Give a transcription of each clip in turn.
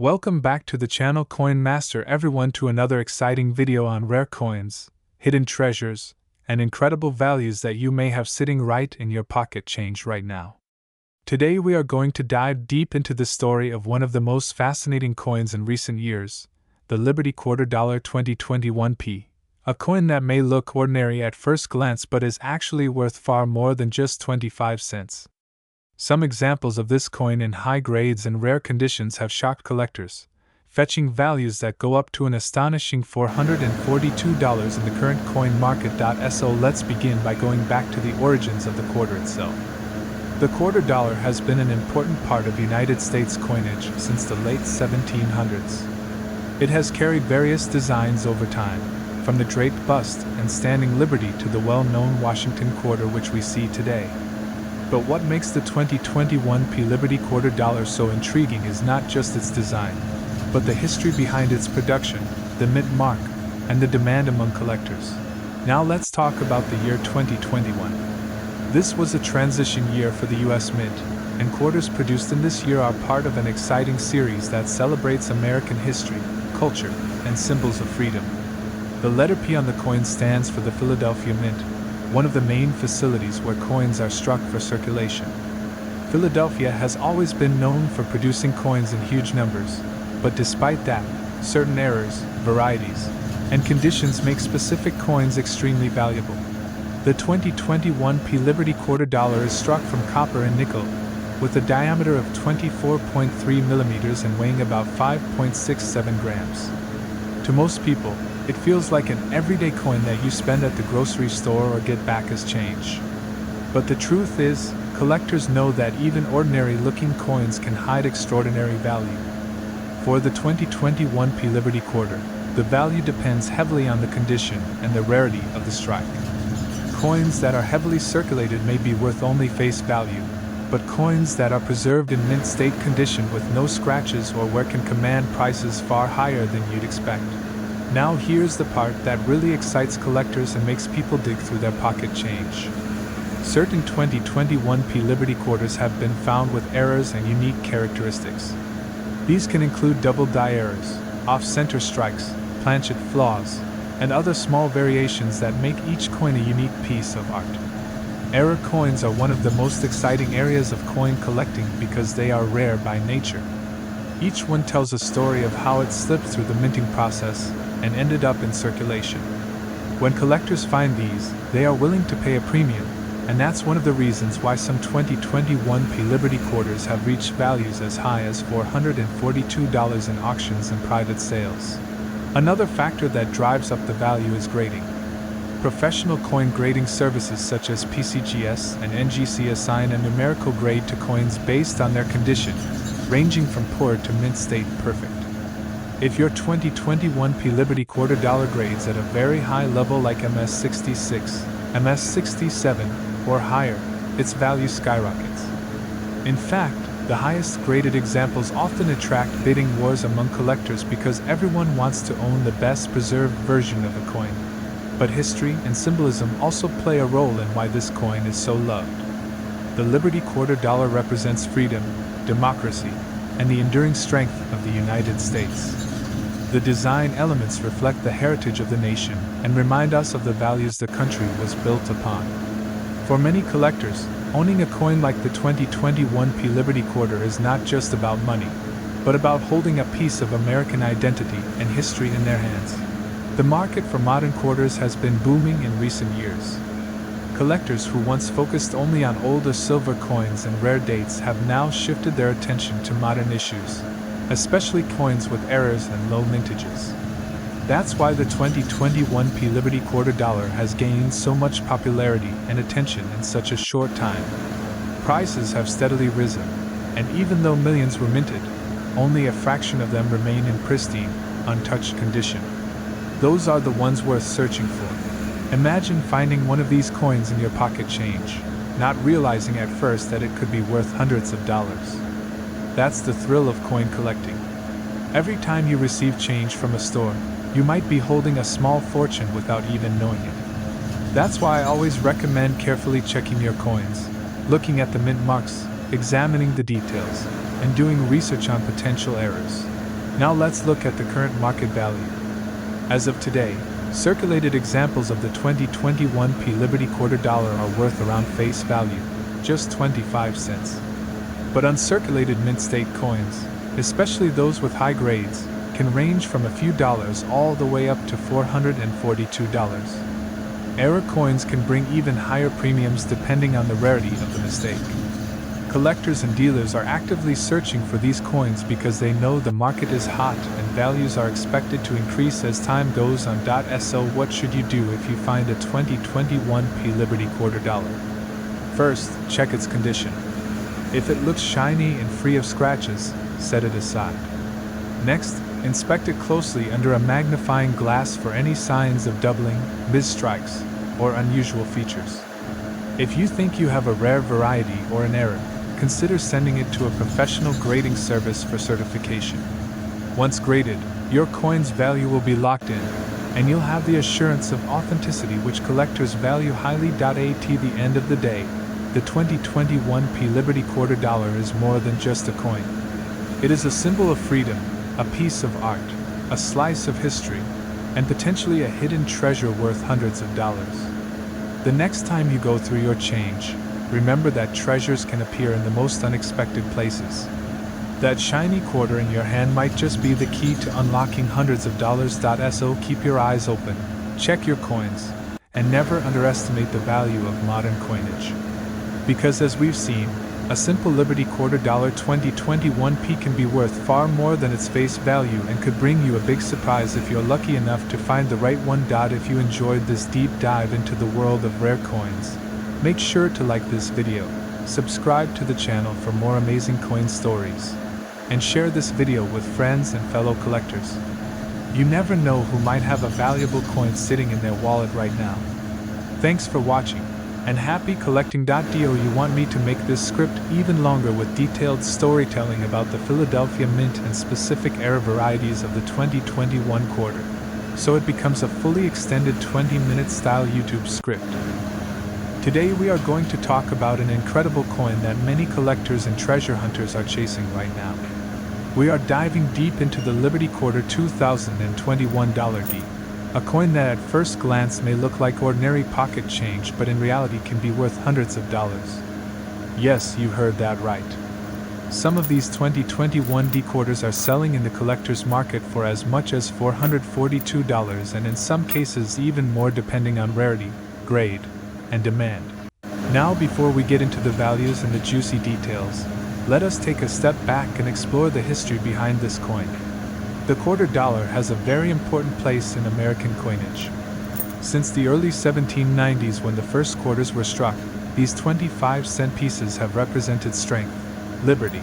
Welcome back to the channel Coin Master everyone to another exciting video on rare coins, hidden treasures, and incredible values that you may have sitting right in your pocket change right now. Today we are going to dive deep into the story of one of the most fascinating coins in recent years, the Liberty Quarter Dollar 2021p, a coin that may look ordinary at first glance but is actually worth far more than just 25 cents. Some examples of this coin in high grades and rare conditions have shocked collectors, fetching values that go up to an astonishing $442 in the current coin market. So let's begin by going back to the origins of the quarter itself. The quarter dollar has been an important part of United States coinage since the late 1700s. It has carried various designs over time, from the draped bust and standing liberty to the well-known Washington quarter which we see today. But what makes the 2021p Liberty Quarter Dollar so intriguing is not just its design, but the history behind its production, the mint mark, and the demand among collectors. Now let's talk about the year 2021. This was a transition year for the US Mint, and quarters produced in this year are part of an exciting series that celebrates American history, culture, and symbols of freedom. The letter P on the coin stands for the Philadelphia Mint, one of the main facilities where coins are struck for circulation. Philadelphia has always been known for producing coins in huge numbers, but despite that, certain errors, varieties, and conditions make specific coins extremely valuable. The 2021p Liberty Quarter Dollar is struck from copper and nickel, with a diameter of 24.3 millimeters and weighing about 5.67 grams. To most people, it feels like an everyday coin that you spend at the grocery store or get back as change. But the truth is, collectors know that even ordinary-looking coins can hide extraordinary value. For the 2021p Liberty Quarter, the value depends heavily on the condition and the rarity of the strike. Coins that are heavily circulated may be worth only face value, but coins that are preserved in mint state condition with no scratches or wear can command prices far higher than you'd expect. Now here's the part that really excites collectors and makes people dig through their pocket change. Certain 2021p Liberty quarters have been found with errors and unique characteristics. These can include double die errors, off-center strikes, planchet flaws, and other small variations that make each coin a unique piece of art. Error coins are one of the most exciting areas of coin collecting because they are rare by nature. Each one tells a story of how it slipped through the minting process and ended up in circulation. When collectors find these, they are willing to pay a premium, and that's one of the reasons why some 2021p Liberty quarters have reached values as high as $442 in auctions and private sales. Another factor that drives up the value is grading. Professional coin grading services such as PCGS and NGC assign a numerical grade to coins based on their condition, ranging from poor to mint state perfect. If your 2021p Liberty Quarter Dollar grades at a very high level like MS66, MS67, or higher, its value skyrockets. In fact, the highest graded examples often attract bidding wars among collectors because everyone wants to own the best preserved version of a coin. But history and symbolism also play a role in why this coin is so loved. The Liberty Quarter Dollar represents freedom, democracy, and the enduring strength of the United States. The design elements reflect the heritage of the nation and remind us of the values the country was built upon. For many collectors, owning a coin like the 2021p Liberty Quarter is not just about money, but about holding a piece of American identity and history in their hands. The market for modern quarters has been booming in recent years. Collectors who once focused only on older silver coins and rare dates have now shifted their attention to modern issues, especially coins with errors and low mintages. That's why the 2021p Liberty Quarter Dollar has gained so much popularity and attention in such a short time. Prices have steadily risen, and even though millions were minted, only a fraction of them remain in pristine, untouched condition. Those are the ones worth searching for. Imagine finding one of these coins in your pocket change, not realizing at first that it could be worth hundreds of dollars. That's the thrill of coin collecting. Every time you receive change from a store, you might be holding a small fortune without even knowing it. That's why I always recommend carefully checking your coins, looking at the mint marks, examining the details, and doing research on potential errors. Now let's look at the current market value. As of today, circulated examples of the 2021p Liberty quarter dollar are worth around face value, just 25 cents. But uncirculated mint state coins, especially those with high grades, can range from a few dollars all the way up to $442. Error coins can bring even higher premiums depending on the rarity of the mistake. Collectors and dealers are actively searching for these coins because they know the market is hot and values are expected to increase as time goes on. So what should you do if you find a 2021p Liberty quarter dollar? First, check its condition. If it looks shiny and free of scratches, set it aside. Next, inspect it closely under a magnifying glass for any signs of doubling, misstrikes, or unusual features. If you think you have a rare variety or an error, consider sending it to a professional grading service for certification. Once graded, your coin's value will be locked in, and you'll have the assurance of authenticity which collectors value highly. At the end of the day, the 2021p Liberty quarter dollar is more than just a coin. It is a symbol of freedom, a piece of art, a slice of history, and potentially a hidden treasure worth hundreds of dollars. The next time you go through your change, remember that treasures can appear in the most unexpected places. That shiny quarter in your hand might just be the key to unlocking hundreds of dollars. So keep your eyes open, check your coins, and never underestimate the value of modern coinage. Because as we've seen, a simple Liberty quarter dollar 2021p can be worth far more than its face value and could bring you a big surprise if you're lucky enough to find the right one. If you enjoyed this deep dive into the world of rare coins, make sure to like this video, subscribe to the channel for more amazing coin stories, and share this video with friends and fellow collectors. You never know who might have a valuable coin sitting in their wallet right now. Thanks for watching, and happy collecting. Do you want me to make this script even longer with detailed storytelling about the Philadelphia Mint and specific era varieties of the 2021 quarter, so it becomes a fully extended 20-minute style YouTube script? Today we are going to talk about an incredible coin that many collectors and treasure hunters are chasing right now. We are diving deep into the Liberty quarter 2021 $D. A coin that at first glance may look like ordinary pocket change but in reality can be worth hundreds of dollars. Yes, you heard that right. Some of these 2021 D quarters are selling in the collector's market for as much as $442 and in some cases even more depending on rarity, grade, and demand. Now before we get into the values and the juicy details, let us take a step back and explore the history behind this coin. The quarter dollar has a very important place in American coinage. Since the early 1790s when the first quarters were struck, these 25-cent pieces have represented strength, liberty,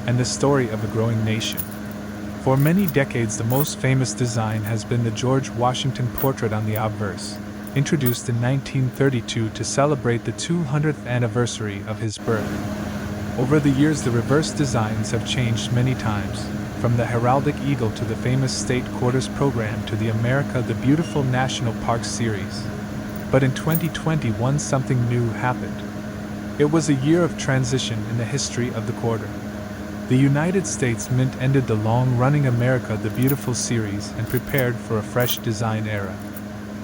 and the story of a growing nation. For many decades the most famous design has been the George Washington portrait on the obverse, introduced in 1932 to celebrate the 200th anniversary of his birth. Over the years the reverse designs have changed many times, from the heraldic eagle to the famous state quarters program to the America the Beautiful National Parks series. But in 2021 something new happened. It was a year of transition in the history of the quarter. The United States Mint ended the long-running America the Beautiful series and prepared for a fresh design era.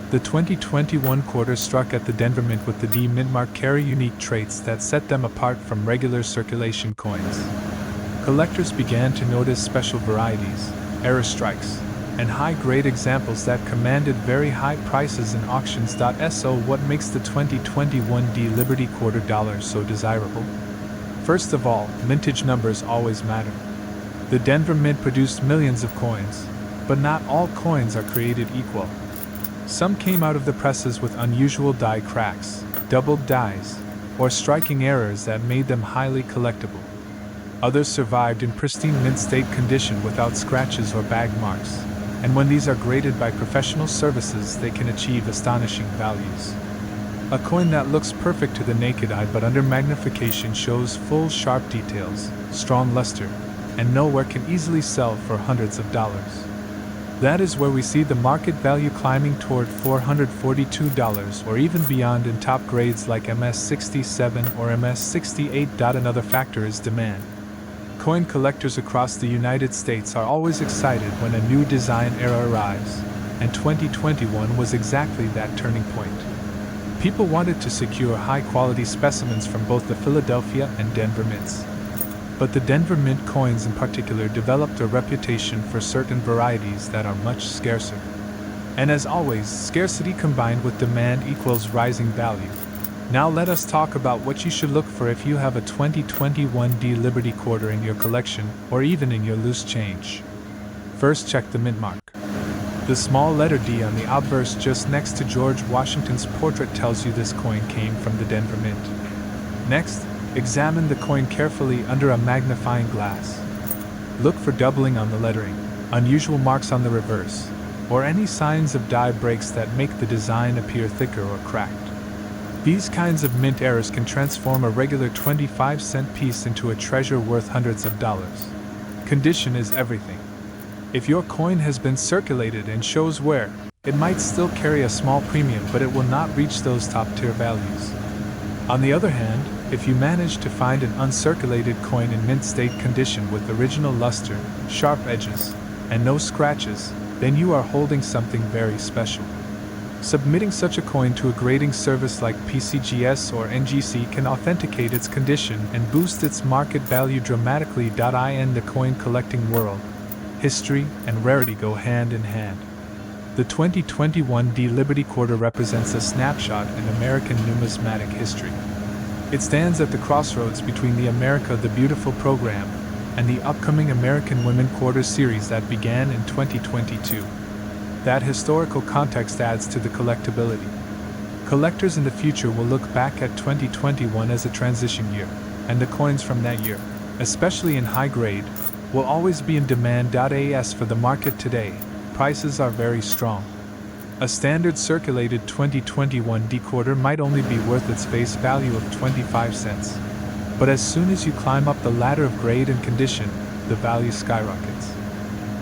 The 2021 quarter struck at the Denver Mint with the D Mint mark carry unique traits that set them apart from regular circulation coins. Collectors began to notice special varieties, error strikes, and high-grade examples that commanded very high prices in auctions. So what makes the 2021 D Liberty quarter dollar so desirable? First of all, mintage numbers always matter. The Denver Mint produced millions of coins, but not all coins are created equal. Some came out of the presses with unusual die cracks, doubled dies, or striking errors that made them highly collectible. Others survived in pristine mint state condition without scratches or bag marks, and when these are graded by professional services they can achieve astonishing values. A coin that looks perfect to the naked eye but under magnification shows full sharp details, strong luster, and nowhere can easily sell for hundreds of dollars. That is where we see the market value climbing toward $442 or even beyond in top grades like MS-67 or MS-68. Another factor is demand. Coin collectors across the United States are always excited when a new design era arrives, and 2021 was exactly that turning point. People wanted to secure high-quality specimens from both the Philadelphia and Denver mints. But the Denver Mint coins in particular developed a reputation for certain varieties that are much scarcer. And as always, scarcity combined with demand equals rising value. Now let us talk about what you should look for if you have a 2021 D Liberty quarter in your collection or even in your loose change. First, check the mint mark. The small letter D on the obverse just next to George Washington's portrait tells you this coin came from the Denver Mint. Next, examine the coin carefully under a magnifying glass. Look for doubling on the lettering, unusual marks on the reverse, or any signs of die breaks that make the design appear thicker or cracked. These kinds of mint errors can transform a regular 25-cent piece into a treasure worth hundreds of dollars. Condition is everything. If your coin has been circulated and shows wear, it might still carry a small premium, but it will not reach those top-tier values. On the other hand, if you manage to find an uncirculated coin in mint state condition with original luster, sharp edges, and no scratches, then you are holding something very special. Submitting such a coin to a grading service like PCGS or NGC can authenticate its condition and boost its market value dramatically. In the coin collecting world, history and rarity go hand in hand. The 2021 D Liberty quarter represents a snapshot in American numismatic history. It stands at the crossroads between the America the Beautiful program and the upcoming American Women Quarter series that began in 2022. That historical context adds to the collectability. Collectors in the future will look back at 2021 as a transition year, and the coins from that year, especially in high grade, will always be in demand. As for the market today, prices are very strong. A standard circulated 2021 D quarter might only be worth its face value of 25 cents. But as soon as you climb up the ladder of grade and condition, the value skyrockets.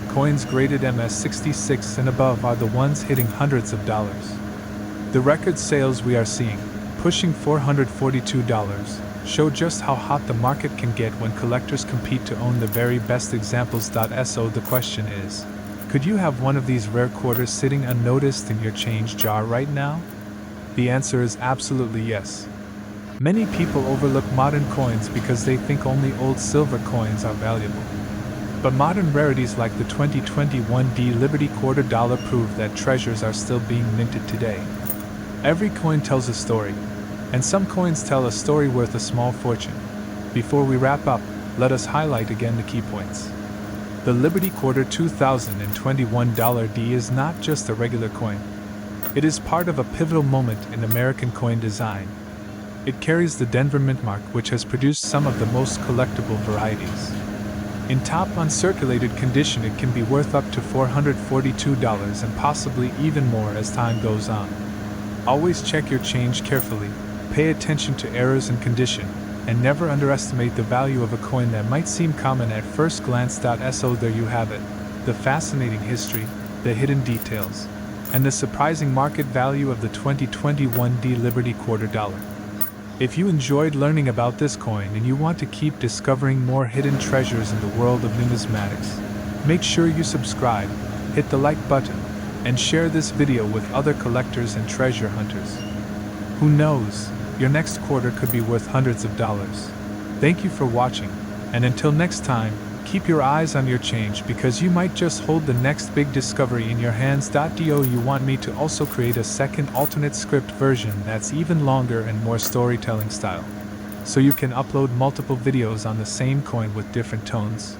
Coins graded MS66 and above are the ones hitting hundreds of dollars. The record sales we are seeing, pushing $442, show just how hot the market can get when collectors compete to own the very best examples. So the question is, could you have one of these rare quarters sitting unnoticed in your change jar right now? The answer is absolutely yes. Many people overlook modern coins because they think only old silver coins are valuable. But modern rarities like the 2021 D Liberty quarter dollar prove that treasures are still being minted today. Every coin tells a story, and some coins tell a story worth a small fortune. Before we wrap up, let us highlight again the key points. The Liberty Quarter 2021 $D is not just a regular coin. It is part of a pivotal moment in American coin design. It carries the Denver Mint mark, which has produced some of the most collectible varieties. In top uncirculated condition, it can be worth up to $442 and possibly even more as time goes on. Always check your change carefully, pay attention to errors in condition, and never underestimate the value of a coin that might seem common at first glance. So there you have it, the fascinating history, the hidden details, and the surprising market value of the 2021 D Liberty quarter dollar. If you enjoyed learning about this coin and you want to keep discovering more hidden treasures in the world of numismatics, make sure you subscribe, hit the like button, and share this video with other collectors and treasure hunters. Who knows? Your next quarter could be worth hundreds of dollars. Thank you for watching, and until next time, keep your eyes on your change because you might just hold the next big discovery in your hands. You want me to also create a second alternate script version that's even longer and more storytelling style, so you can upload multiple videos on the same coin with different tones.